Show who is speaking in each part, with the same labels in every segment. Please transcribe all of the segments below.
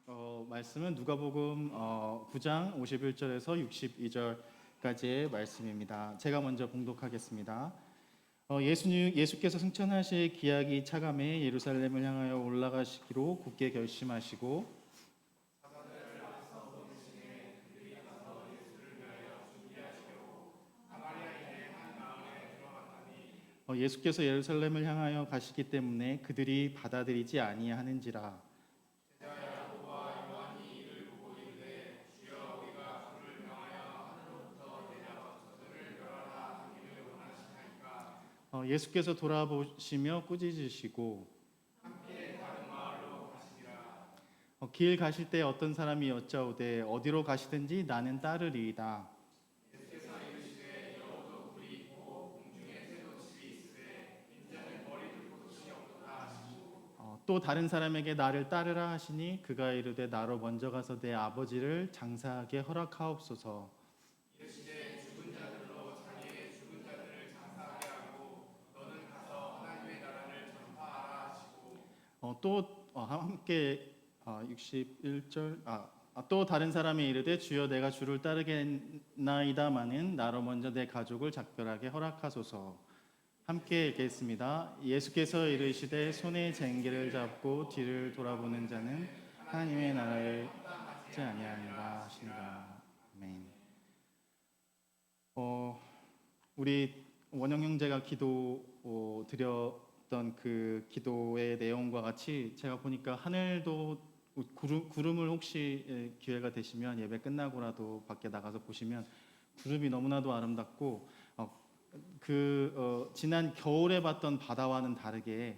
Speaker 1: 말씀은 누가복음 9장 51절에서 62절까지의 말씀입니다. 제가 먼저 봉독하겠습니다. 예수께서 승천하실 기약이 차감해 예루살렘을 향하여 올라가시기로 굳게 결심하시고 예수께서 예루살렘을 향하여 가시기 때문에 그들이 받아들이지 아니하는지라. 예수께서 돌아보시며 꾸짖으시고 길 가실 때 어떤 사람이 여짜오되 어디로 가시든지 나는 따르리이다. 또 다른 사람에게 나를 따르라 하시니 그가 이르되 나로 먼저 가서 내 아버지를 장사하게 허락하옵소서. 함께 61절 또 다른 사람이 이르되 주여 내가 주를 따르겠나이다마는 나로 먼저 내 가족을 작별하게 허락하소서. 함께 읽겠습니다. 예수께서 이르시되 손에 쟁기를 잡고 뒤를 돌아보는 자는 하나님의 나라를 받지 아니하리라 하시니라. 아멘. 우리 원영 형제가 기도 드렸던 그 기도의 내용과 같이 제가 보니까 하늘도 구름을 혹시 기회가 되시면 예배 끝나고라도 밖에 나가서 보시면 구름이 너무나도 아름답고 지난 겨울에 봤던 바다와는 다르게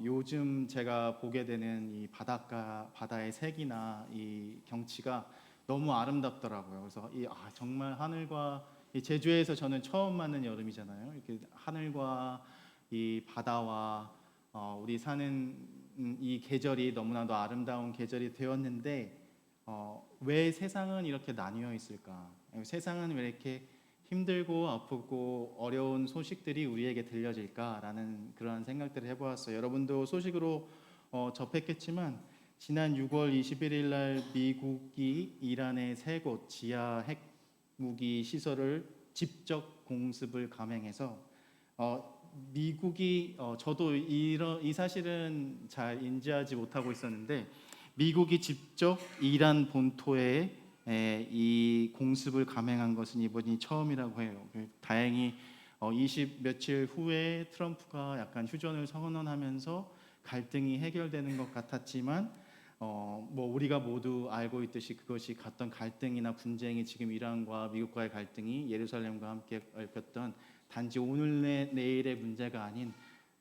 Speaker 1: 요즘 제가 보게 되는 이 바다의 색이나 이 경치가 너무 아름답더라고요. 그래서 정말 하늘과 이 제주에서 저는 처음 맞는 여름이잖아요. 이렇게 하늘과 이 바다와 우리 사는 이 계절이 너무나도 아름다운 계절이 되었는데 왜 세상은 이렇게 나뉘어 있을까? 세상은 왜 이렇게 힘들고 아프고 어려운 소식들이 우리에게 들려질까라는 그런 생각들을 해보았어요. 여러분도 소식으로 접했겠지만 지난 6월 21일 날 미국이 이란의 세 곳 지하 핵무기 시설을 직접 공습을 감행해서 미국이 저도 이 사실은 잘 인지하지 못하고 있었는데 미국이 직접 이란 본토에 이 공습을 감행한 것은 이번이 처음이라고 해요. 다행히 20 며칠 후에 트럼프가 약간 휴전을 선언하면서 갈등이 해결되는 것 같았지만 뭐 우리가 모두 알고 있듯이 그것이 갔던 갈등이나 분쟁이 지금 이란과 미국과의 갈등이 예루살렘과 함께 얽혔던 단지 오늘 내일의 문제가 아닌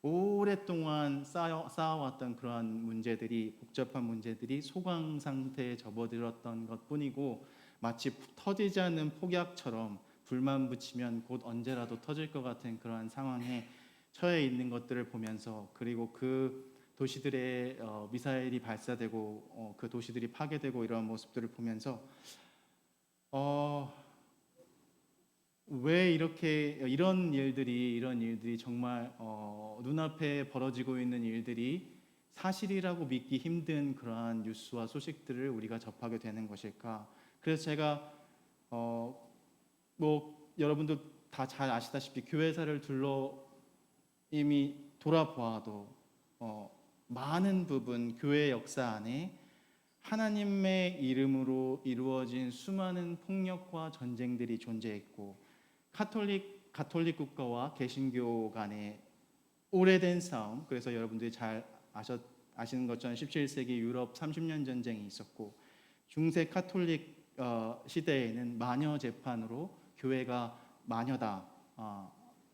Speaker 1: 오랫동안 쌓아왔던 그러한 문제들이 복잡한 문제들이 소강 상태에 접어들었던 것뿐이고 마치 터지지 않는 폭약처럼 불만 붙이면 곧 언제라도 터질 것 같은 그러한 상황에 처해 있는 것들을 보면서 그리고 그 도시들의 미사일이 발사되고 그 도시들이 파괴되고 이러한 모습들을 보면서 왜 이런 일들이 정말 눈앞에 벌어지고 있는 일들이 사실이라고 믿기 힘든 그러한 뉴스와 소식들을 우리가 접하게 되는 것일까? 그래서 제가 뭐 여러분도 다 잘 아시다시피 교회사를 둘러 이미 돌아보아도 많은 부분 교회 역사 안에 하나님의 이름으로 이루어진 수많은 폭력과 전쟁들이 존재했고 가톨릭 국가와 개신교 간의 오래된 싸움. 그래서 여러분들이 잘 아시는 것처럼 17세기 유럽 30년 전쟁이 있었고 중세 가톨릭 시대에는 마녀 재판으로 교회가 마녀다,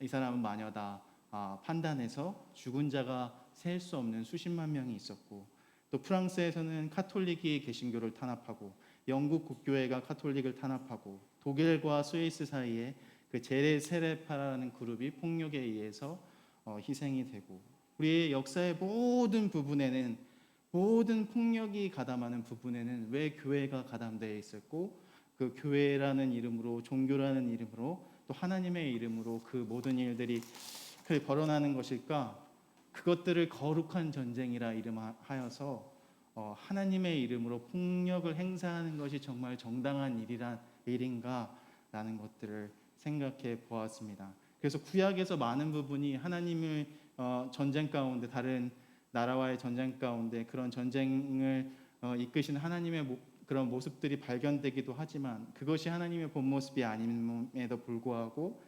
Speaker 1: 이 사람은 마녀다 판단해서 죽은 자가 셀 수 없는 수십만 명이 있었고 또 프랑스에서는 가톨릭이 개신교를 탄압하고 영국 국교회가 가톨릭을 탄압하고 독일과 스위스 사이에 그 제레세레파라는 그룹이 폭력에 의해서 희생이 되고 우리의 역사의 모든 부분에는 모든 폭력이 가담하는 부분에는 왜 교회가 가담되어 있었고 그 교회라는 이름으로 종교라는 이름으로 또 하나님의 이름으로 그 모든 일들이 벌어나는 것일까? 그것들을 거룩한 전쟁이라 이름하여서 하나님의 이름으로 폭력을 행사하는 것이 정말 정당한 일인가라는 것들을 생각해 보았습니다. 그래서 구약에서 많은 부분이 하나님을 전쟁 가운데, 다른 나라와의 전쟁 가운데 그런 전쟁을 이끄신 하나님의 그런 모습들이 발견되기도 하지만, 그것이 하나님의 본 모습이 아님에도 불구하고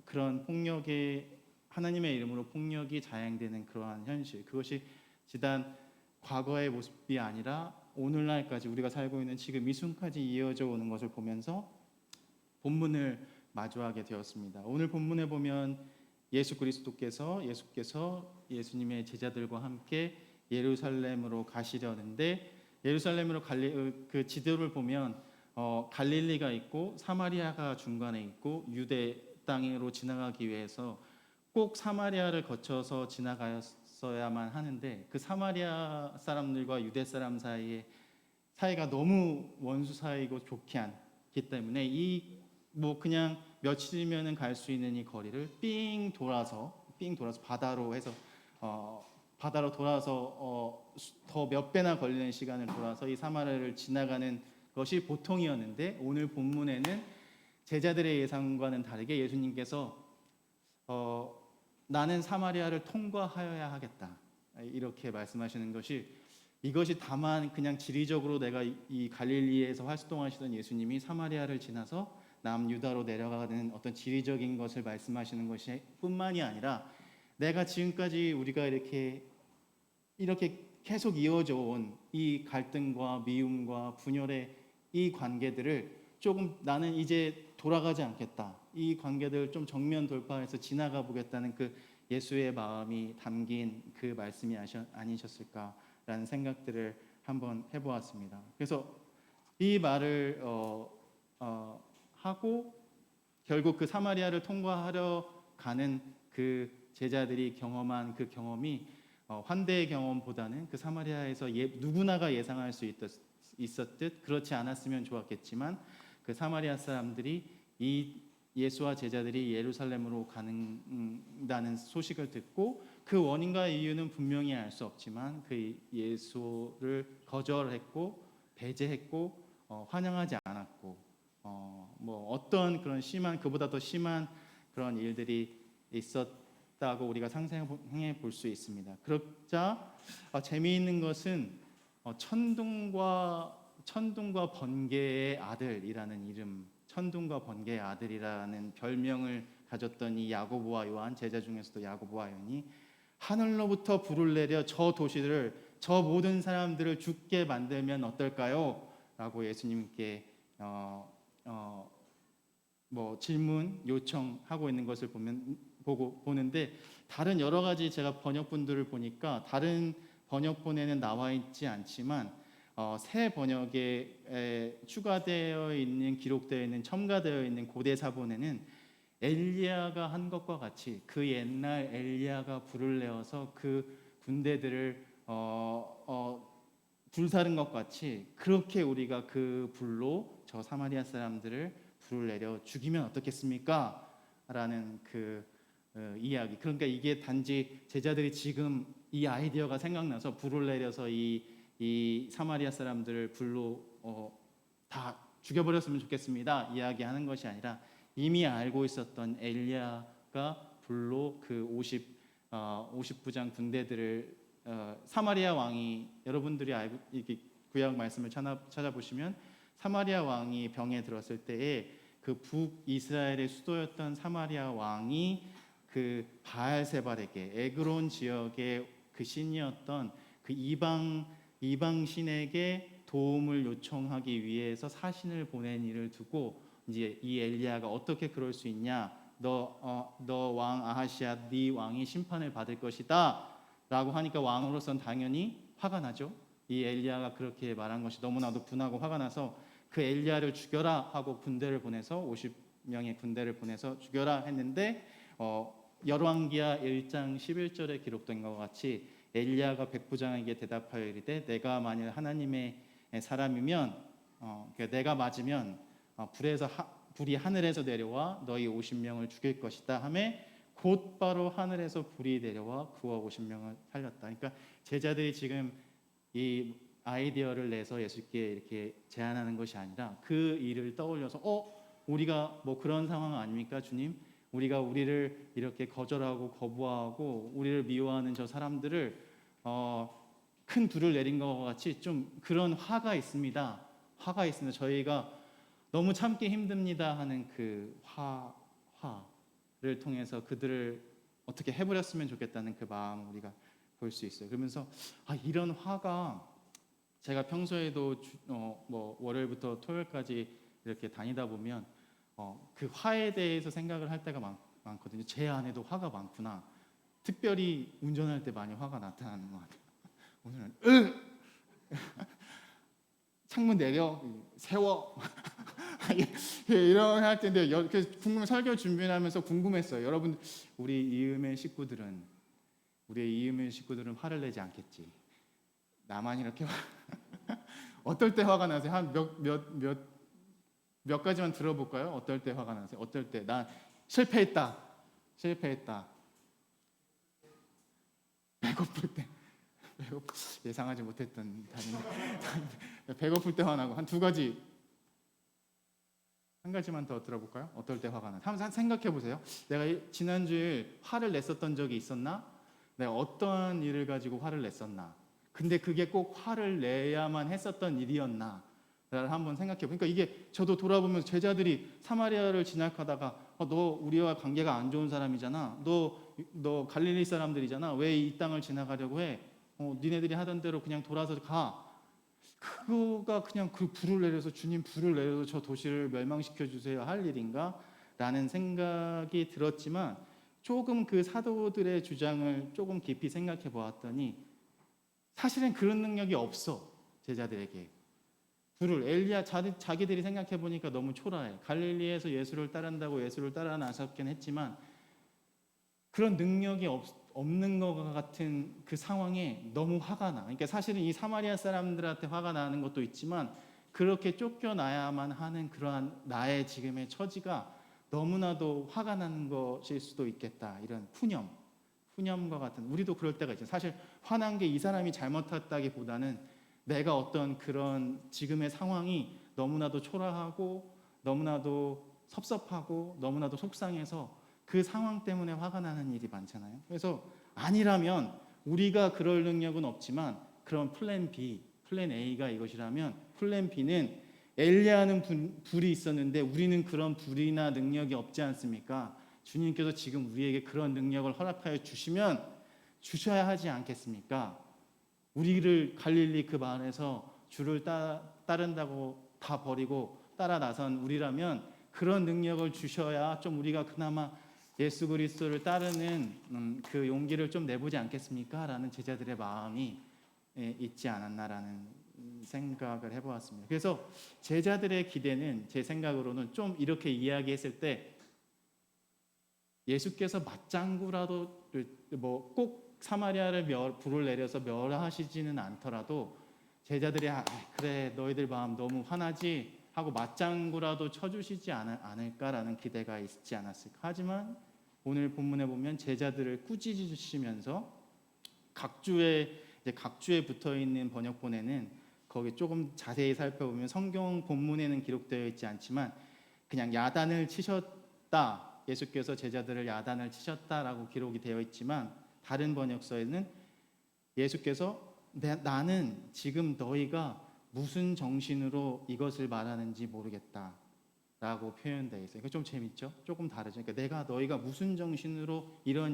Speaker 1: 그런 하나님의 이름으로 폭력이 자행되는 그러한 현실, 그것이 지단 과거의 모습이 아니라 오늘날까지 우리가 살고 있는 지금 이 순까지 이어져 오는 것을 보면서 본문을 마주하게 되었습니다. 오늘 본문에 보면 예수께서 예수님의 제자들과 함께 예루살렘으로 가시려는데, 예루살렘으로 그 지도를 보면 갈릴리가 있고 사마리아가 중간에 있고, 유대 땅으로 지나가기 위해서 꼭 사마리아를 거쳐서 지나가야만 하는데, 그 사마리아 사람들과 유대 사람 사이가 너무 원수 사이고 좋지 않기 때문에 그냥 며칠이면은 갈 수 있는 이 거리를 삥 돌아서 바다로 돌아서 더 몇 배나 걸리는 시간을 돌아서 이 사마리아를 지나가는 것이 보통이었는데, 오늘 본문에는 제자들의 예상과는 다르게 예수님께서 나는 사마리아를 통과하여야 하겠다, 이렇게 말씀하시는 이것이 다만 그냥 지리적으로 내가 이 갈릴리에서 활동하시던 예수님이 사마리아를 지나서 남유다로 내려가는 어떤 지리적인 것을 말씀하시는 것이 뿐만이 아니라, 내가 지금까지 우리가 이렇게 계속 이어져 온 이 갈등과 미움과 분열의 이 관계들을 조금 나는 이제 돌아가지 않겠다, 이 관계들을 좀 정면 돌파해서 지나가 보겠다는 그 예수의 마음이 담긴 그 말씀이 아니셨을까라는 생각들을 한번 해보았습니다. 그래서 이 말을 하고 결국 그 사마리아를 통과하려 가는 그 제자들이 경험한 그 경험이 환대의 경험보다는 그 사마리아에서 누구나가 예상할 수 있었듯 그렇지 않았으면 좋았겠지만, 그 사마리아 사람들이 이 예수와 제자들이 예루살렘으로 가는다는 소식을 듣고, 그 원인과 이유는 분명히 알 수 없지만 그 예수를 거절했고 배제했고 환영하지 않았고, 어떤 그런 그보다 더 심한 그런 일들이 있었다고 우리가 상상해 볼 수 있습니다. 그렇자 재미있는 것은 천둥과 번개의 아들이라는 이름, 천둥과 번개의 아들이라는 별명을 가졌던 이 야고보와 요한, 제자 중에서도 야고보와 요한이 하늘로부터 불을 내려 저 도시를, 저 모든 사람들을 죽게 만들면 어떨까요? 라고 예수님께 질문 요청하고 있는 것을 보는데, 다른 여러 가지 제가 번역본들을 보니까 다른 번역본에는 나와 있지 않지만 새 번역에 추가되어 있는, 기록되어 있는, 첨가되어 있는 고대 사본에는 엘리야가 한 것과 같이, 그 옛날 엘리야가 불을 내어서 그 군대들을 불사른 것 같이, 그렇게 우리가 그 불로 저 사마리아 사람들을 불을 내려 죽이면 어떻겠습니까? 라는 그 이야기. 그러니까 이게 단지 제자들이 지금 이 아이디어가 생각나서 불을 내려서 이 사마리아 사람들을 불로 다 죽여버렸으면 좋겠습니다, 이야기하는 것이 아니라, 이미 알고 있었던 엘리야가 불로 그 50부장 군대들을 사마리아 왕이, 여러분들이 이렇게 구약 말씀을 찾아보시면 사마리아 왕이 병에 들었을 때에 그 북이스라엘의 수도였던 사마리아 왕이 그 바알세발에게, 에그론 지역의 그 신이었던 그 이방 신에게 도움을 요청하기 위해서 사신을 보낸 일을 두고, 이제 이 엘리야가 어떻게 그럴 수 있냐, 너 왕 아하시아, 네 왕이 심판을 받을 것이다 라고 하니까 왕으로서는 당연히 화가 나죠. 이 엘리야가 그렇게 말한 것이 너무나도 분하고 화가 나서 그 엘리야를 죽여라 하고 군대를 보내서 50명의 군대를 보내서 죽여라 했는데, 열왕기하 1장 11절에 기록된 것 같이 엘리야가 백부장에게 대답하여 이르되, 내가 만일 하나님의 사람이면 내가 맞으면 불이 하늘에서 내려와 너희 50명을 죽일 것이다 하매, 곧바로 하늘에서 불이 내려와 그와 50명을 살렸다. 그러니까 제자들이 지금 이 아이디어를 내서 예수께 이렇게 제안하는 것이 아니라 그 일을 떠올려서 우리가 뭐 그런 상황 아닙니까 주님? 우리가 우리를 이렇게 거절하고 거부하고 우리를 미워하는 저 사람들을 큰 불을 내린 것과 같이 좀 그런 화가 있습니다. 화가 있습니다. 저희가 너무 참기 힘듭니다 하는 그 화를 통해서 그들을 어떻게 해버렸으면 좋겠다는 그 마음을 우리가 볼 수 있어요. 그러면서 이런 화가 제가 평소에도 뭐 월요일부터 토요일까지 이렇게 다니다 보면 그 화에 대해서 생각을 할 때가 많거든요. 제 안에도 화가 많구나. 특별히 운전할 때 많이 화가 나타나는 것 같아요. 오늘은 창문 내려 세워 이런 할 텐데 궁금 설교 준비하면서 궁금했어요. 여러분 우리의 이음의 식구들은 화를 내지 않겠지. 나만 이렇게 어떨 때 화가 나세요? 한 몇 가지만 들어볼까요? 어떨 때 화가 나세요? 어떨 때 난 실패했다. 배고플 때 예상하지 못했던 단인데 배고플 때 화나고 한 두 가지 한 가지만 더 들어볼까요? 어떨 때 화가 나? 한번 생각해 보세요. 내가 지난주에 화를 냈었던 적이 있었나? 내가 어떤 일을 가지고 화를 냈었나? 근데 그게 꼭 화를 내야만 했었던 일이었나? 를 한번 생각해 보니까 이게 저도 돌아보면서 제자들이 사마리아를 지나가다가 너 우리와 관계가 안 좋은 사람이잖아. 너 갈릴리 사람들이잖아. 왜 이 땅을 지나가려고 해? 니네들이 하던 대로 그냥 돌아서 가. 그거가 그냥 그 불을 내려서 주님 불을 내려서 저 도시를 멸망시켜 주세요 할 일인가? 라는 생각이 들었지만 조금 그 사도들의 주장을 조금 깊이 생각해 보았더니 사실은 그런 능력이 없어. 제자들에게. 불을 엘리야 자기들이 생각해 보니까 너무 초라해. 갈릴리에서 예수를 따른다고 예수를 따라 나섰긴 했지만 그런 능력이 없는 것 같은 그 상황에 너무 화가 나. 그러니까 사실은 이 사마리아 사람들한테 화가 나는 것도 있지만 그렇게 쫓겨나야만 하는 그러한 나의 지금의 처지가 너무나도 화가 나는 것일 수도 있겠다. 이런 푸념과 같은 우리도 그럴 때가 있죠. 사실 화난 게 이 사람이 잘못했다기보다는 내가 어떤 그런 지금의 상황이 너무나도 초라하고 너무나도 섭섭하고 너무나도 속상해서 그 상황 때문에 화가 나는 일이 많잖아요. 그래서 아니라면 우리가 그럴 능력은 없지만 그런 플랜 B, 플랜 A가 이것이라면 플랜 B는 엘리야는 불이 있었는데 우리는 그런 불이나 능력이 없지 않습니까? 주님께서 지금 우리에게 그런 능력을 허락하여 주셔야 하지 않겠습니까? 우리를 갈릴리 그 마을에서 주를 따른다고 다 버리고 따라 나선 우리라면 그런 능력을 주셔야 좀 우리가 그나마 예수 그리스도를 따르는 그 용기를 좀 내보지 않겠습니까? 라는 제자들의 마음이 있지 않았나라는 생각을 해보았습니다. 그래서 제자들의 기대는 제 생각으로는 좀 이렇게 이야기했을 때 예수께서 맞장구라도 뭐 꼭 사마리아를 불을 내려서 멸하시지는 않더라도 제자들이 그래 너희들 마음 너무 화나지 하고 맞장구라도 쳐주시지 않을까라는 기대가 있지 않았을까. 하지만 오늘 본문에 보면 제자들을 꾸짖으시면서 각주에 붙어 있는 번역본에는 거기 조금 자세히 살펴보면 성경 본문에는 기록되어 있지 않지만 그냥 야단을 치셨다. 예수께서 제자들을 야단을 치셨다라고 기록이 되어 있지만 다른 번역서에는 예수께서 나는 지금 너희가 무슨 정신으로 이것을 말하는지 모르겠다 라고 표현되어 있어요. 이거 좀 재밌죠? 조금 다르죠. 그러니까 너희가 무슨 정신으로 이런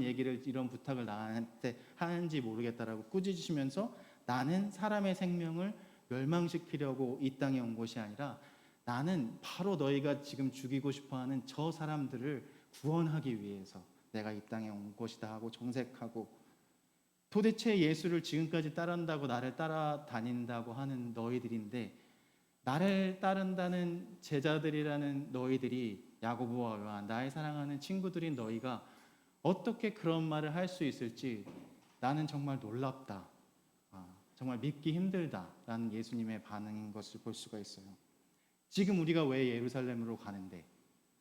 Speaker 1: 부탁을 나한테 하는지 모르겠다라고 꾸짖으시면서 나는 사람의 생명을 멸망시키려고 이 땅에 온 것이 아니라 나는 바로 너희가 지금 죽이고 싶어하는 저 사람들을 구원하기 위해서 내가 이 땅에 온 것이다 하고 정색하고 도대체 예수를 지금까지 따른다고 나를 따라다닌다고 하는 너희들인데 나를 따른다는 제자들이라는 너희들이 야고보와 요한 나의 사랑하는 친구들인 너희가 어떻게 그런 말을 할 수 있을지 나는 정말 놀랍다. 정말 믿기 힘들다라는 예수님의 반응인 것을 볼 수가 있어요. 지금 우리가 왜 예루살렘으로 가는데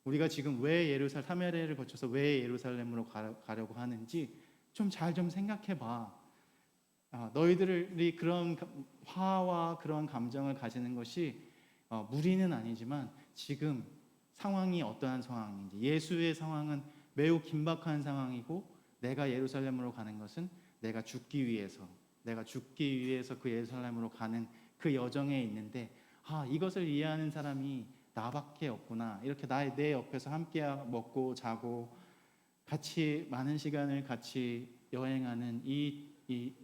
Speaker 1: 우리가 지금 왜 사마리아를 거쳐서 왜 예루살렘으로 가려고 하는지 좀 잘 좀 생각해 봐. 너희들이 그런 화와 그런 감정을 가지는 것이 무리는 아니지만 지금 상황이 어떠한 상황인지, 예수의 상황은 매우 긴박한 상황이고, 내가 예루살렘으로 가는 것은 내가 죽기 위해서 그 예루살렘으로 가는 그 여정에 있는데, 이것을 이해하는 사람이 나밖에 없구나. 이렇게 내 옆에서 함께 먹고 자고 같이 많은 시간을 같이 여행하는 이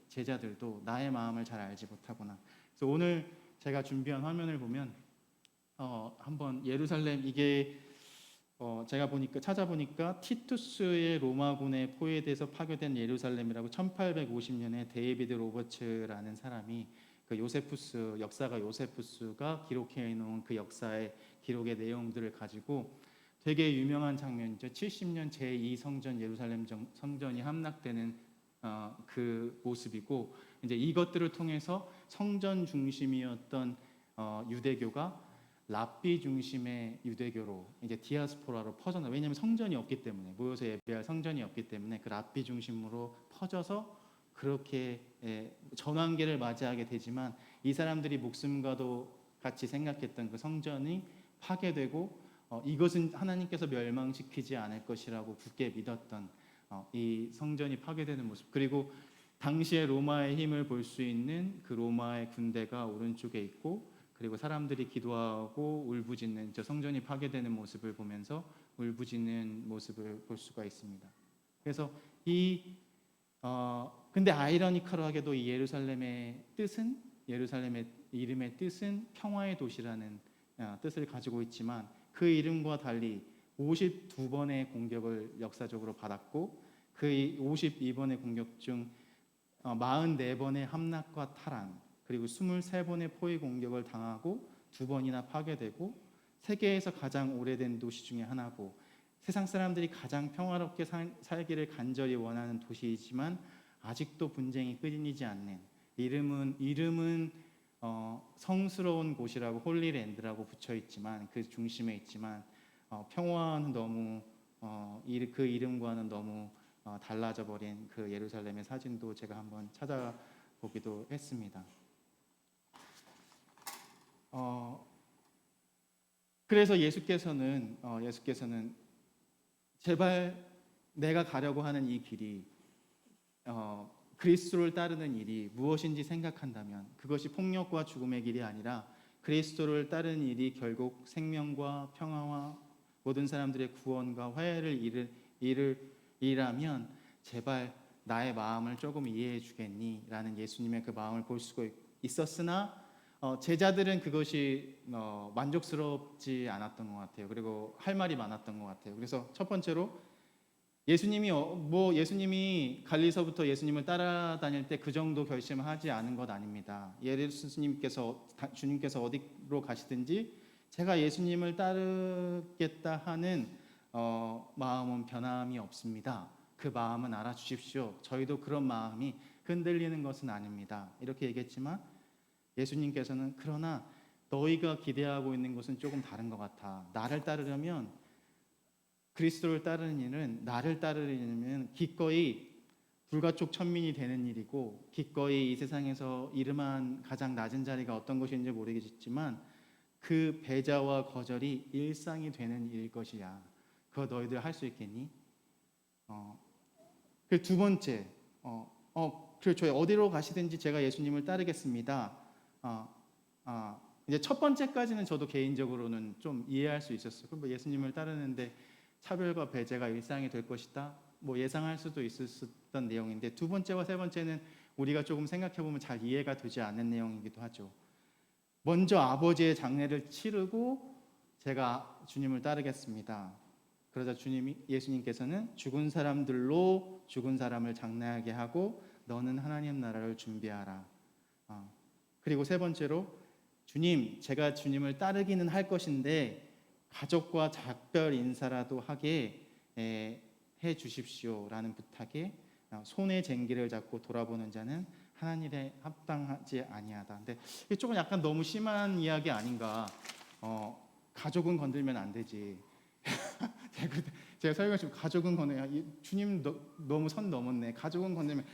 Speaker 1: 제자들도 나의 마음을 잘 알지 못하구나. 그래서 오늘 제가 준비한 화면을 보면 한번 예루살렘, 이게 제가 찾아보니까 티투스의 로마군에 포위돼서 파괴된 예루살렘이라고 1850년에 데이비드 로버츠라는 사람이 그 역사가 요세푸스가 기록해 놓은 그 역사의 기록의 내용들을 가지고 되게 유명한 장면이죠. 70년 제2 성전 예루살렘 성전이 함락되는 그 모습이고, 이제 이것들을 통해서 성전 중심이었던 유대교가 랍비 중심의 유대교로, 이제 디아스포라로 퍼져나, 왜냐하면 성전이 없기 때문에, 모여서 예배할 성전이 없기 때문에 그 랍비 중심으로 퍼져서 그렇게 전환기를 맞이하게 되지만, 이 사람들이 목숨과도 같이 생각했던 그 성전이 파괴되고 이것은 하나님께서 멸망시키지 않을 것이라고 굳게 믿었던 이 성전이 파괴되는 모습, 그리고 당시의 로마의 힘을 볼 수 있는 그 로마의 군대가 오른쪽에 있고, 그리고 사람들이 기도하고 울부짖는 저 성전이 파괴되는 모습을 보면서 울부짖는 모습을 볼 수가 있습니다. 그래서 근데 아이러니컬하게도 이 예루살렘의 이름의 뜻은 평화의 도시라는 뜻을 가지고 있지만, 그 이름과 달리 52번의 공격을 역사적으로 받았고, 그 52번의 공격 중 44번의 함락과 탈환, 그리고 23번의 포위 공격을 당하고 2번이나 파괴되고, 세계에서 가장 오래된 도시 중에 하나고, 세상 사람들이 가장 평화롭게 살기를 간절히 원하는 도시이지만 아직도 분쟁이 끊이지 않는, 이름은 성스러운 곳이라고 홀리랜드라고 붙여 있지만, 그 중심에 있지만 평화는 너무 그 이름과는 너무 달라져 버린 그 예루살렘의 사진도 제가 한번 찾아보기도 했습니다. 그래서 예수께서는 제발 내가 가려고 하는 이 길이, 그리스도를 따르는 일이 무엇인지 생각한다면 그것이 폭력과 죽음의 길이 아니라 그리스도를 따르는 일이 결국 생명과 평화와 모든 사람들의 구원과 화해를 이라면 제발 나의 마음을 조금 이해해 주겠니? 라는 예수님의 그 마음을 볼 수가 있었으나 제자들은 그것이 만족스럽지 않았던 것 같아요. 그리고 할 말이 많았던 것 같아요. 그래서 첫 번째로 예수님이 갈리서부터 예수님을 따라다닐 때 그 정도 결심을 하지 않은 것 아닙니다. 주님께서 어디로 가시든지 제가 예수님을 따르겠다 하는 마음은 변함이 없습니다. 그 마음은 알아주십시오. 저희도 그런 마음이 흔들리는 것은 아닙니다. 이렇게 얘기했지만 예수님께서는 그러나 너희가 기대하고 있는 것은 조금 다른 것 같아. 나를 따르려면, 그리스도를 따르는 일은 나를 따르려면 기꺼이 불가촉 천민이 되는 일이고, 기꺼이 이 세상에서 이름한 가장 낮은 자리가 어떤 것인지 모르겠지만 그 배자와 거절이 일상이 되는 일일 것이야. 그거 너희들 할 수 있겠니? 그 두 번째, 그렇죠. 어디로 가시든지 제가 예수님을 따르겠습니다. 이제 첫 번째까지는 저도 개인적으로는 좀 이해할 수 있었어요. 뭐 예수님을 따르는데 차별과 배제가 일상이 될 것이다, 뭐 예상할 수도 있었던 내용인데, 두 번째와 세 번째는 우리가 조금 생각해 보면 잘 이해가 되지 않는 내용이기도 하죠. 먼저 아버지의 장례를 치르고 제가 주님을 따르겠습니다. 그러자 예수님께서는 죽은 사람들로 죽은 사람을 장례하게 하고 너는 하나님 나라를 준비하라. 그리고 세 번째로, 주님, 제가 주님을 따르기는 할 것인데 가족과 작별 인사라도 하게 해 주십시오라는 부탁에 손의 쟁기를 잡고 돌아보는 자는 하나님에 합당하지 아니하다. 근데 이게 조금 약간 너무 심한 이야기 아닌가? 가족은 건들면 안 되지. 제가 설교하시면 가족은 건드려, 주님 너무 선 넘었네. 가족은 건들면,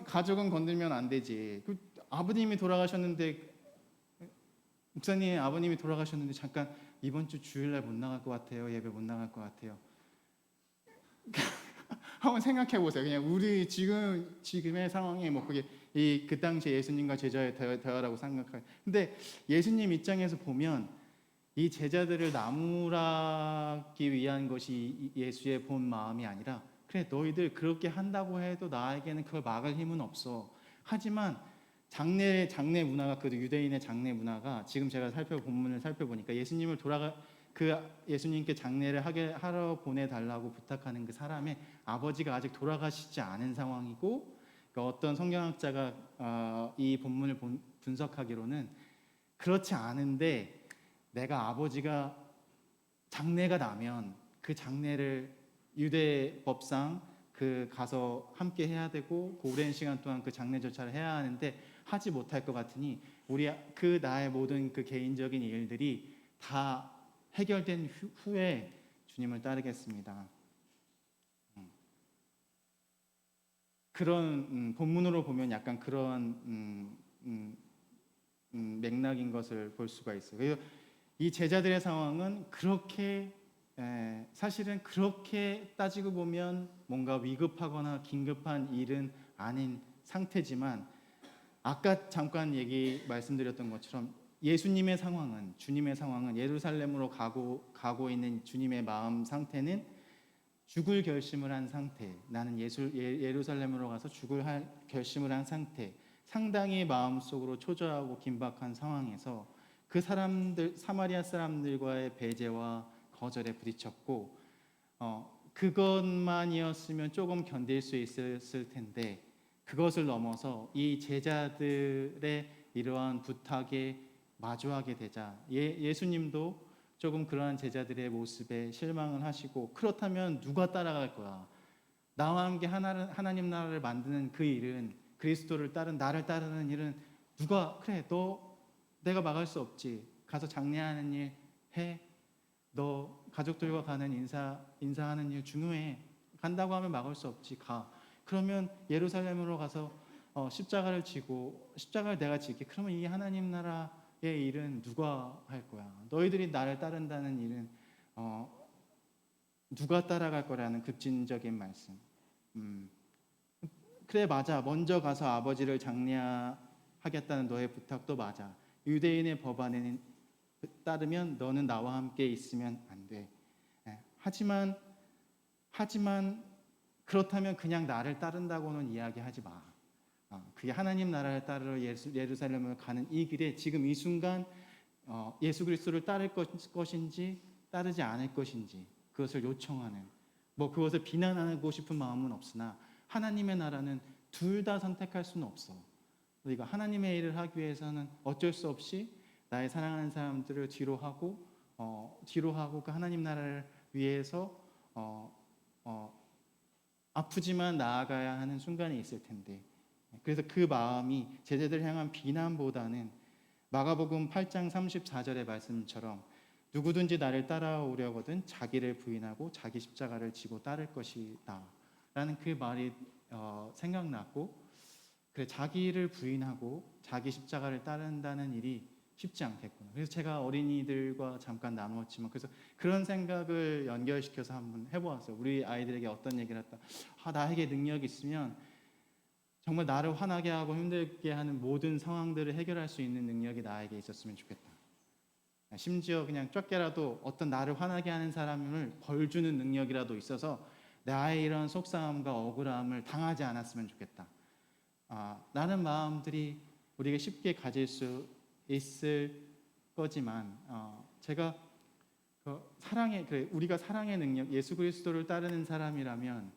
Speaker 1: 가족은 건들면 안 되지. 아버님이 돌아가셨는데, 목사님 아버님이 돌아가셨는데 잠깐 이번 주 주일날 못 나갈 것 같아요. 예배 못 나갈 것 같아요. 한번 생각해 보세요. 그냥 우리 지금의 상황이 뭐 그게 그 당시 예수님과 제자의 대화라고 생각해요. 근데 예수님 입장에서 보면 이 제자들을 나무라기 위한 것이 예수의 본 마음이 아니라, 그래 너희들 그렇게 한다고 해도 나에게는 그걸 막을 힘은 없어. 하지만 장례 문화가, 그 유대인의 장례 문화가, 지금 제가 본문을 살펴보니까 예수님께 장례를 하러 보내달라고 부탁하는 그 사람의 아버지가 아직 돌아가시지 않은 상황이고, 그러니까 어떤 성경학자가 이 본문을 분석하기로는 그렇지 않은데, 내가 아버지가 장례가 나면 그 장례를 유대 법상 가서 함께 해야 되고 그 오랜 시간 동안 그 장례 절차를 해야 하는데 하지 못할 것 같으니 우리 나의 모든 그 개인적인 일들이 다 해결된 후에 주님을 따르겠습니다. 그런 본문으로 보면 약간 그런 맥락인 것을 볼 수가 있어요. 그래서 이 제자들의 상황은 사실은 그렇게 따지고 보면 뭔가 위급하거나 긴급한 일은 아닌 상태지만, 아까 잠깐 말씀드렸던 것처럼 주님의 상황은 예루살렘으로 가고 있는 주님의 마음 상태는 죽을 결심을 한 상태, 나는 예루살렘으로 가서 죽을 결심을 한 상태, 상당히 마음속으로 초조하고 긴박한 상황에서 그 사마리아 사람들과의 배제와 거절에 부딪혔고, 그것만이었으면 조금 견딜 수 있었을 텐데, 그것을 넘어서 이 제자들의 이러한 부탁에 마주하게 되자 예수님도 조금 그러한 제자들의 모습에 실망을 하시고, 그렇다면 누가 따라갈 거야? 나와 함께 하나님 나라를 만드는 그 일은, 나를 따르는 일은 그래 내가 막을 수 없지. 가서 장례하는 일 해. 너 가족들과 가는 인사하는 일 중요해. 간다고 하면 막을 수 없지. 가. 그러면 예루살렘으로 가서 십자가를 내가 지게. 그러면 이 하나님 나라의 일은 누가 할 거야? 너희들이 나를 따른다는 일은 누가 따라갈 거라는 급진적인 말씀. 그래 맞아. 먼저 가서 아버지를 장례하겠다는 너의 부탁도 맞아. 유대인의 법안에는 따르면 너는 나와 함께 있으면 안 돼. 하지만 그렇다면 그냥 나를 따른다고는 이야기하지 마. 그게 하나님 나라를 따르러 예루살렘을 가는 이 길에 지금 이 순간 예수 그리스도를 따를 것인지 따르지 않을 것인지 그것을 요청하는, 그것을 비난하고 싶은 마음은 없으나 하나님의 나라는 둘 다 선택할 수는 없어. 우리가 하나님의 일을 하기 위해서는 어쩔 수 없이 나의 사랑하는 사람들을 뒤로 하고 그 하나님 나라를 위해서 아프지만 나아가야 하는 순간이 있을 텐데, 그래서 그 마음이 제자들 향한 비난보다는 마가복음 8장 34절의 말씀처럼 누구든지 나를 따라오려거든 자기를 부인하고 자기 십자가를 지고 따를 것이다 라는 그 말이 생각났고, 그래 자기를 부인하고 자기 십자가를 따른다는 일이 쉽지 않겠구나. 그래서 제가 어린이들과 잠깐 나누었지만, 그래서 그런 생각을 연결시켜서 한번 해보았어요. 우리 아이들에게 어떤 얘기를 했다. 나에게 능력이 있으면 정말 나를 화나게 하고 힘들게 하는 모든 상황들을 해결할 수 있는 능력이 나에게 있었으면 좋겠다. 심지어 그냥 쫓게라도 어떤 나를 화나게 하는 사람을 벌주는 능력이라도 있어서 나의 이런 속상함과 억울함을 당하지 않았으면 좋겠다. 라는 마음들이 우리가 쉽게 가질 수 있을 거지만, 제가 우리가 사랑의 능력, 예수 그리스도를 따르는 사람이라면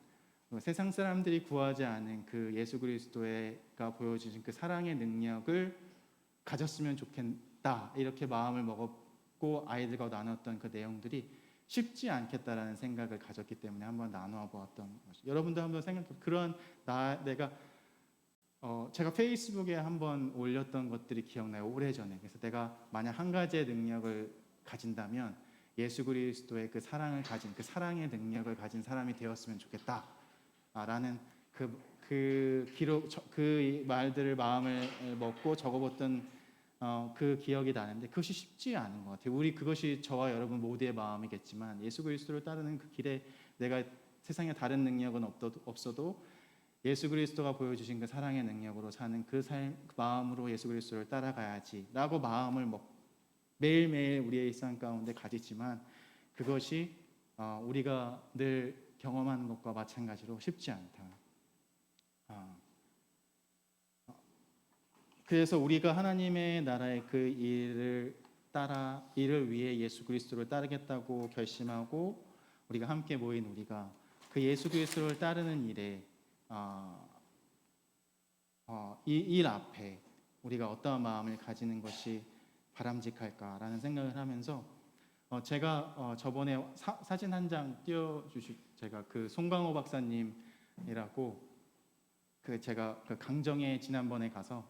Speaker 1: 세상 사람들이 구하지 않은 그 예수 그리스도가 보여주신 그 사랑의 능력을 가졌으면 좋겠다, 이렇게 마음을 먹었고 아이들과 나눴던 그 내용들이 쉽지 않겠다라는 생각을 가졌기 때문에 한번 나누어 보았던 것이, 여러분도 한번 생각해 제가 페이스북에 한번 올렸던 것들이 기억나요. 오래전에. 그래서 내가 만약 한 가지의 능력을 가진다면 예수 그리스도의 그 사랑을 가진, 그 사랑의 능력을 가진 사람이 되었으면 좋겠다 라는 그 그 기록 그 말들을 마음을 먹고 적어봤던 그 기억이 나는데 그것이 쉽지 않은 것 같아요. 우리 그것이 저와 여러분 모두의 마음이겠지만 예수 그리스도를 따르는 그 길에 내가 세상에 다른 능력은 없어도 예수 그리스도가 보여주신 그 사랑의 능력으로 사는 그 마음으로 예수 그리스도를 따라가야지라고 마음을 매일매일 우리의 일상 가운데 가지지만 그것이 우리가 늘 경험하는 것과 마찬가지로 쉽지 않다. 그래서 우리가 하나님의 나라의 그 일을 위해 예수 그리스도를 따르겠다고 결심하고 우리가 함께 모인 우리가 그 예수 그리스도를 따르는 일에 이 일 앞에 우리가 어떠한 마음을 가지는 것이 바람직할까라는 생각을 하면서 제가 저번에 사진 한 장 제가 그 송강호 박사님이라고 제가 그 강정에 지난번에 가서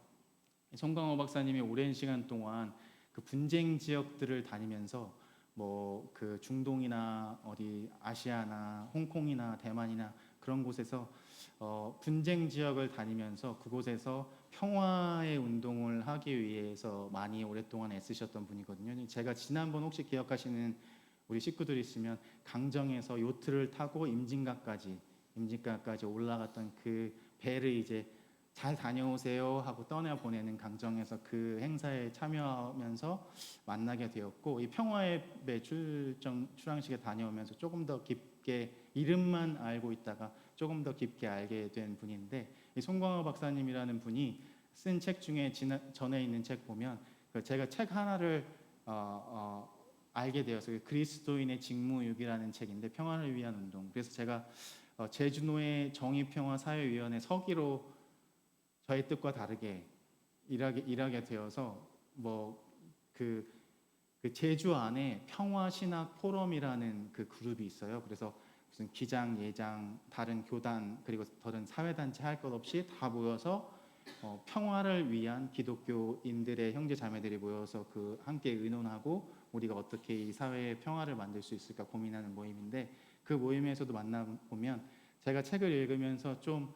Speaker 1: 송강호 박사님이 오랜 시간 동안 그 분쟁 지역들을 다니면서 뭐 그 중동이나 어디 아시아나 홍콩이나 대만이나 그런 곳에서 분쟁 지역을 다니면서 그곳에서 평화의 운동을 하기 위해서 많이 오랫동안 애쓰셨던 분이거든요. 제가 지난번 혹시 기억하시는 우리 식구들 있으면 강정에서 요트를 타고 임진강까지 올라갔던 그 배를 이제 잘 다녀오세요 하고 떠나보내는 강정에서 그 행사에 참여하면서 만나게 되었고 이 평화의 배 출항식에 다녀오면서 조금 더 깊게 이름만 알고 있다가 조금 더 깊게 알게 된 분인데 이 송광호 박사님이라는 분이 쓴 책 중에 전에 있는 책 보면 제가 책 하나를 알게 되어서 그리스도인의 직무유기라는 책인데 평화를 위한 운동. 그래서 제가 제주노의 정의평화사회위원회 서기로 저의 뜻과 다르게 일하게 되어서 그 제주 안에 평화신학 포럼이라는 그 그룹이 있어요. 그래서 무슨 기장, 예장, 다른 교단 그리고 다른 사회단체 할 것 없이 다 모여서 평화를 위한 기독교인들의 형제 자매들이 모여서 그 함께 의논하고 우리가 어떻게 이 사회의 평화를 만들 수 있을까 고민하는 모임인데 그 모임에서도 만나보면 제가 책을 읽으면서 좀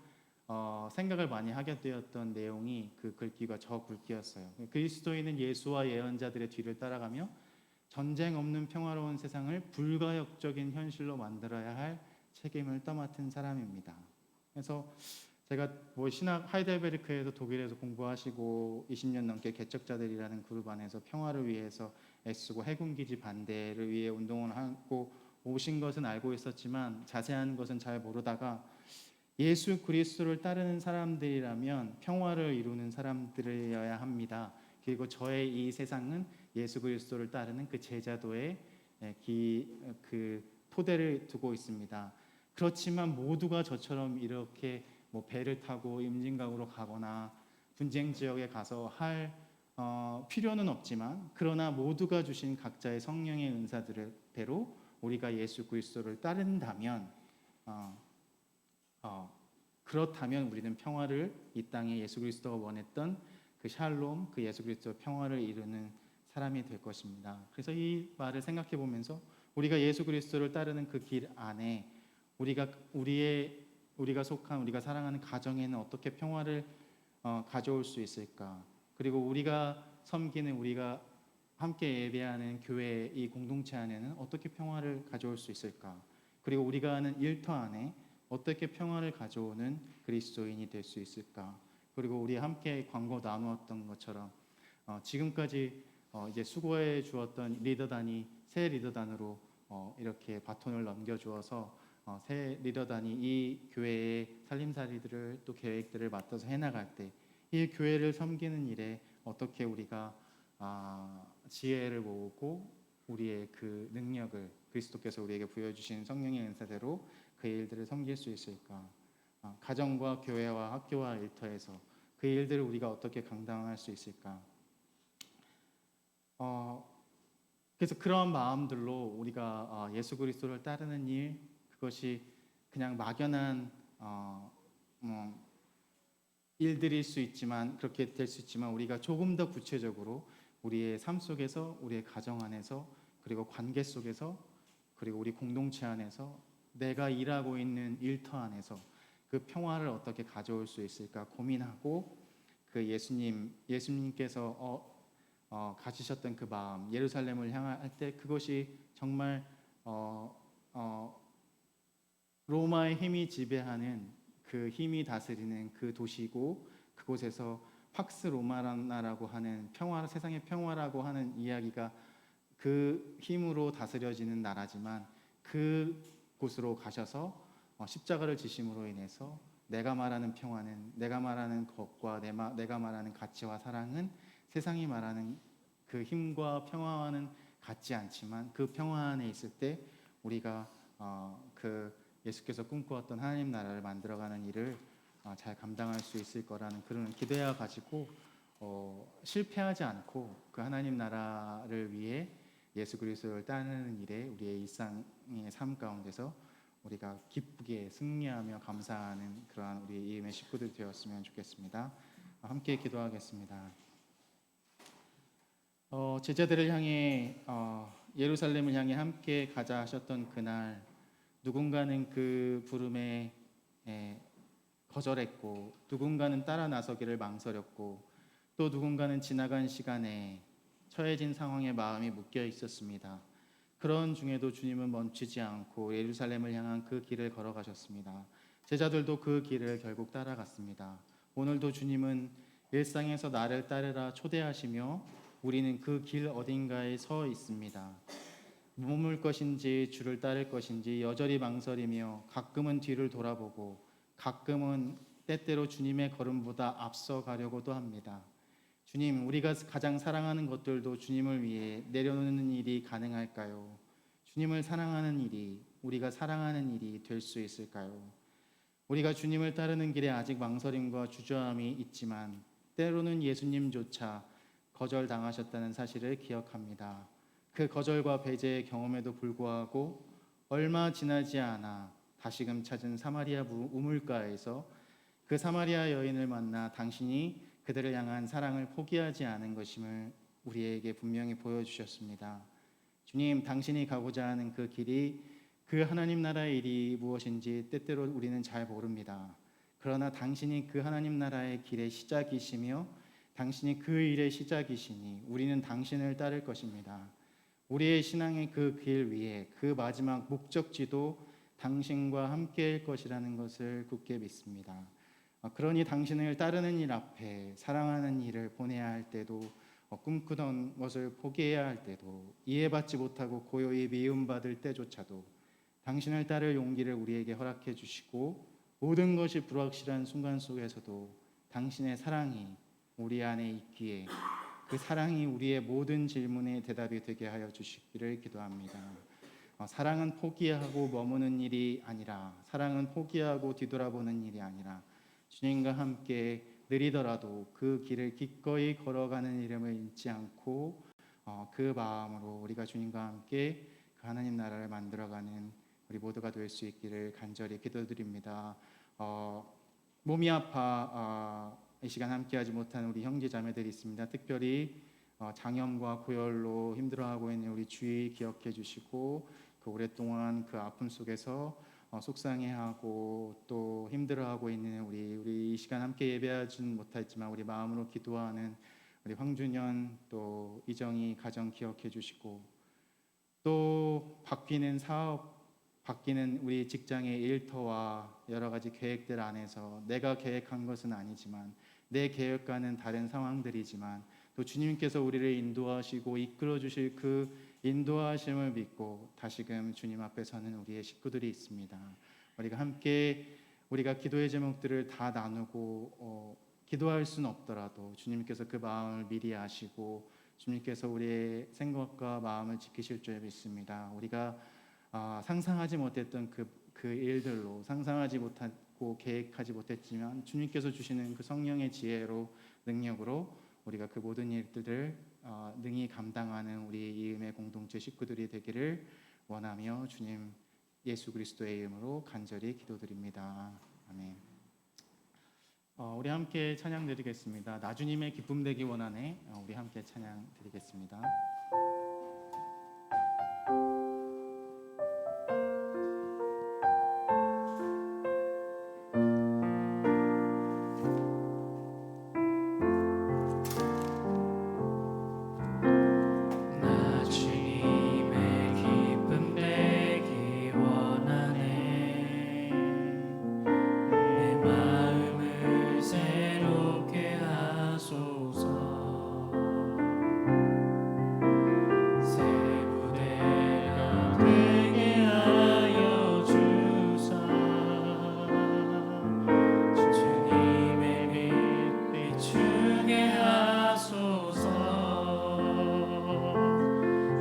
Speaker 1: 생각을 많이 하게 되었던 내용이 그 글귀가 저 글귀였어요. 그리스도인은 예수와 예언자들의 뒤를 따라가며 전쟁 없는 평화로운 세상을 불가역적인 현실로 만들어야 할 책임을 떠맡은 사람입니다. 그래서 제가 신학 하이델베르크에서 독일에서 공부하시고 20년 넘게 개척자들이라는 그룹 안에서 평화를 위해서 애쓰고 해군기지 반대를 위해 운동을 하고 오신 것은 알고 있었지만 자세한 것은 잘 모르다가 예수 그리스도를 따르는 사람들이라면 평화를 이루는 사람들이어야 합니다. 그리고 저의 이 세상은 예수 그리스도를 따르는 그 제자도의 그 토대를 두고 있습니다. 그렇지만 모두가 저처럼 이렇게 배를 타고 임진강으로 가거나 분쟁 지역에 가서 할 필요는 없지만 그러나 모두가 주신 각자의 성령의 은사들대로 우리가 예수 그리스도를 따른다면 그렇다면 우리는 평화를 이 땅에 예수 그리스도가 원했던 그 샬롬, 그 예수 그리스도의 평화를 이루는 사람이 될 것입니다. 그래서 이 말을 생각해 보면서 우리가 예수 그리스도를 따르는 그 길 안에 우리가 속한 우리가 사랑하는 가정에는 어떻게 평화를 가져올 수 있을까? 그리고 우리가 섬기는 우리가 함께 예배하는 교회 이 공동체 안에는 어떻게 평화를 가져올 수 있을까? 그리고 우리가 하는 일터 안에 어떻게 평화를 가져오는 그리스도인이 될 수 있을까? 그리고 우리 함께 광고 나누었던 것처럼 지금까지 이제 수고해 주었던 리더단이 새 리더단으로 이렇게 바톤을 넘겨주어서 새 리더단이 이 교회의 살림살이들을 또 계획들을 맡아서 해나갈 때 이 교회를 섬기는 일에 어떻게 우리가 지혜를 모으고 우리의 그 능력을 그리스도께서 우리에게 부여주신 성령의 은사대로 그 일들을 섬길 수 있을까? 가정과 교회와 학교와 일터에서 그 일들을 우리가 어떻게 감당할 수 있을까? 그래서 그런 마음들로 우리가 예수 그리스도를 따르는 일 그것이 그냥 막연한 일들일 수 있지만 그렇게 될 수 있지만 우리가 조금 더 구체적으로 우리의 삶 속에서 우리의 가정 안에서 그리고 관계 속에서 그리고 우리 공동체 안에서 내가 일하고 있는 일터 안에서 그 평화를 어떻게 가져올 수 있을까 고민하고 그 예수님께서 가지셨던 그 마음, 예루살렘을 향할 때 그것이 정말 로마의 힘이 지배하는 그 힘이 다스리는 그 도시고, 그곳에서 팍스 로마나라고 하는 평화, 세상의 평화라고 하는 이야기가 그 힘으로 다스려지는 나라지만, 그곳으로 가셔서 십자가를 지심으로 인해서 내가 말하는 평화는, 내가 말하는 것과 내가 말하는 가치와 사랑은 세상이 말하는 그 힘과 평화와는 같지 않지만, 그 평화 안에 있을 때 우리가 그 예수께서 꿈꾸었던 하나님 나라를 만들어가는 일을 잘 감당할 수 있을 거라는 그런 기대와 가지고 실패하지 않고 그 하나님 나라를 위해 예수 그리스도를 따르는 일에 우리의 일상의 삶 가운데서 우리가 기쁘게 승리하며 감사하는 그러한 우리 이음의 식구들 되었으면 좋겠습니다. 함께 기도하겠습니다. 제자들을 향해 예루살렘을 향해 함께 가자 하셨던 그날, 누군가는 그 부름에 거절했고, 누군가는 따라 나서기를 망설였고, 또 누군가는 지나간 시간에 처해진 상황에 마음이 묶여 있었습니다. 그런 중에도 주님은 멈추지 않고 예루살렘을 향한 그 길을 걸어가셨습니다. 제자들도 그 길을 결국 따라갔습니다. 오늘도 주님은 일상에서 나를 따르라 초대하시며 우리는 그 길 어딘가에 서 있습니다. 머물 것인지 주를 따를 것인지 여전히 망설이며 가끔은 뒤를 돌아보고 가끔은 때때로 주님의 걸음보다 앞서 가려고도 합니다. 주님, 우리가 가장 사랑하는 것들도 주님을 위해 내려놓는 일이 가능할까요? 주님을 사랑하는 일이, 우리가 사랑하는 일이 될 수 있을까요? 우리가 주님을 따르는 길에 아직 망설임과 주저함이 있지만 때로는 예수님조차 거절당하셨다는 사실을 기억합니다. 그 거절과 배제의 경험에도 불구하고 얼마 지나지 않아 다시금 찾은 사마리아 우물가에서 그 사마리아 여인을 만나 당신이 그들을 향한 사랑을 포기하지 않은 것임을 우리에게 분명히 보여주셨습니다. 주님, 당신이 가고자 하는 그 길이, 그 하나님 나라의 일이 무엇인지 때때로 우리는 잘 모릅니다. 그러나 당신이 그 하나님 나라의 길의 시작이시며 당신이 그 일의 시작이시니 우리는 당신을 따를 것입니다. 우리의 신앙의 그 길 위에 그 마지막 목적지도 당신과 함께일 것이라는 것을 굳게 믿습니다. 그러니 당신을 따르는 일 앞에 사랑하는 일을 보내야 할 때도, 꿈꾸던 것을 포기해야 할 때도, 이해받지 못하고 고요히 미움받을 때조차도 당신을 따를 용기를 우리에게 허락해 주시고, 모든 것이 불확실한 순간 속에서도 당신의 사랑이 우리 안에 있기에 그 사랑이 우리의 모든 질문에 대답이 되게 하여 주시기를 기도합니다. 사랑은 포기하고 머무는 일이 아니라, 사랑은 포기하고 뒤돌아보는 일이 아니라 주님과 함께 느리더라도 그 길을 기꺼이 걸어가는 이름을 잊지 않고 그 마음으로 우리가 주님과 함께 그 하나님 나라를 만들어가는 우리 모두가 될 수 있기를 간절히 기도드립니다. 몸이 아파 이 시간 함께하지 못한 우리 형제 자매들이 있습니다. 특별히 장염과 고열로 힘들어하고 있는 우리 주의 기억해 주시고, 그 오랫동안 그 아픔 속에서 속상해하고 또 힘들어하고 있는 우리 이 시간 함께 예배하지 못했지만 우리 마음으로 기도하는 우리 황준현, 또 이정희 가정 기억해 주시고, 또 바뀌는 사업, 바뀌는 우리 직장의 일터와 여러 가지 계획들 안에서 내가 계획한 것은 아니지만 내 계획과는 다른 상황들이지만 또 주님께서 우리를 인도하시고 이끌어 주실 그 인도하심을 믿고 다시금 주님 앞에 서는 우리의 식구들이 있습니다. 우리가 함께 우리가 기도의 제목들을 다 나누고 기도할 수는 없더라도 주님께서 그 마음을 미리 아시고 주님께서 우리의 생각과 마음을 지키실 줄 믿습니다. 우리가 상상하지 못했던 그 일들로, 상상하지 못하고 계획하지 못했지만 주님께서 주시는 그 성령의 지혜로, 능력으로 우리가 그 모든 일들을 능히 감당하는 우리 이음의 공동체 식구들이 되기를 원하며 주님 예수 그리스도의 이름으로 간절히 기도드립니다. 아멘. 우리 함께 찬양 드리겠습니다. 나 주님의 기쁨 되기 원하네. 우리 함께 찬양 드리겠습니다.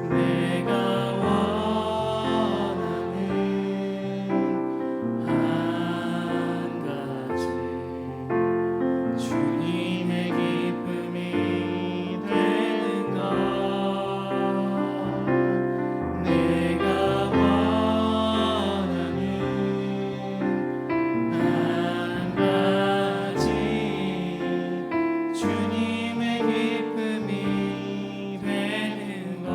Speaker 1: 내가 원하는 한 가지 주님의 기쁨이 되는 것 내가 원하는 한 가지 주님의 기쁨이 되는 것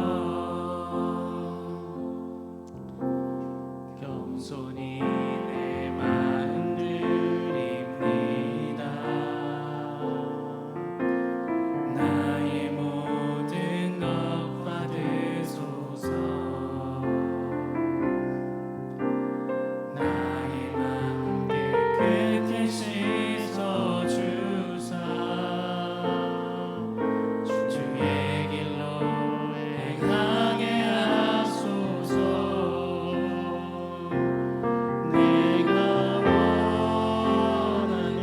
Speaker 1: 겸손히 내 마음 드립니다 나의 모든 것 받으소서 나의 마음 깨끗이 씻어주사 주의 길로 행하게 하소서 내가 원하는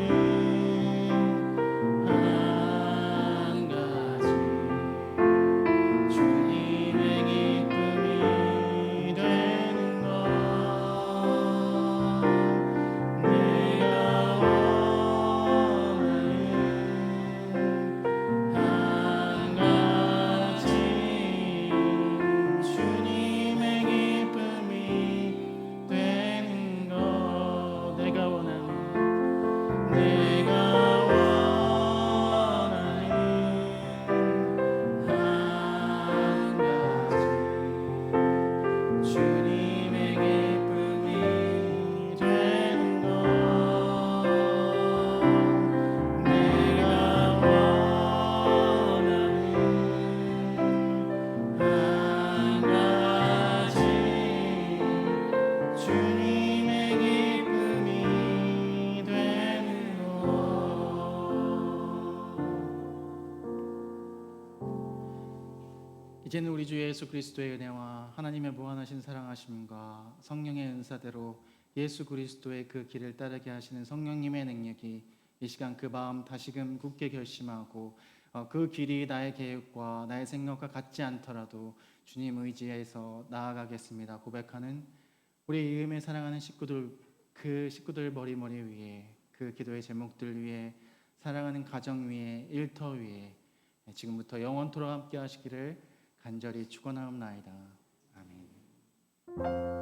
Speaker 1: 한 가지 주님의 기쁨이 되는 것 내가 원하는 한 가지 주님의 기쁨이 되는 것 내가 원하는 한 가지 주님의 기쁨이 되는 것 내가 원하는 한 가지 주님의 기쁨이 되는 것 이제는 우리 주 예수 그리스도의 은혜와 하나님의 무한하신 사랑하심과 성령의 은사대로 예수 그리스도의 그 길을 따르게 하시는 성령님의 능력이 이 시간 그 마음 다시금 굳게 결심하고 그 길이 나의 계획과 나의 생각과 같지 않더라도 주님 의지해서 나아가겠습니다 고백하는 우리 이음에 사랑하는 식구들 그 식구들 머리머리 위에 그 기도의 제목들 위에 사랑하는 가정 위에 일터 위에 지금부터 영원토록 함께 하시기를 간절히 축원하옵나이다. 아멘.